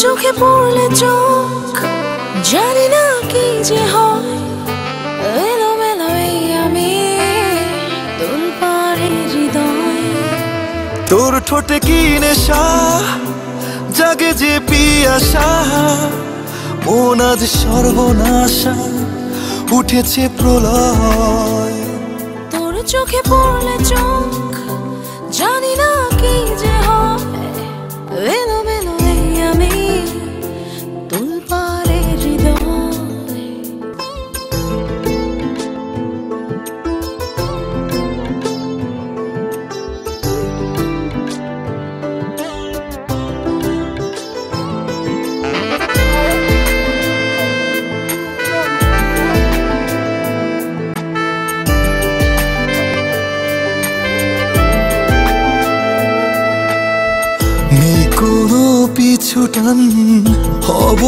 চোখে পড়লে চোখ, জানি না কি যে হয়। এলোমেলো এই আমি, তোলপাড়ে হৃদয়। তোর ঠোঁটে কি নেশা, জাগে যে পিয়াসা, মন আজ সর্বনাশা, উঠেছে প্রলয়। তোর চোখে পড়লে চোখ, জানি না কি যে হয়। এলোমেলো এই আমি, তোলপাড়ে হৃদয়। নেই কোনো পিছুটান, হব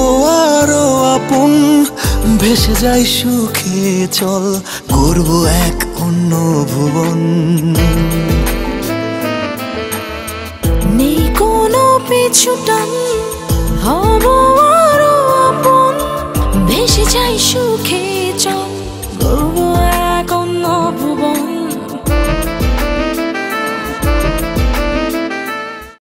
আরো আপন, ভেসে যাই সুখে চল, করবো এক অন্য ভুবন। নেই কোনো পিছুটান, হব আরো আপন, ভেসে যাই সুখে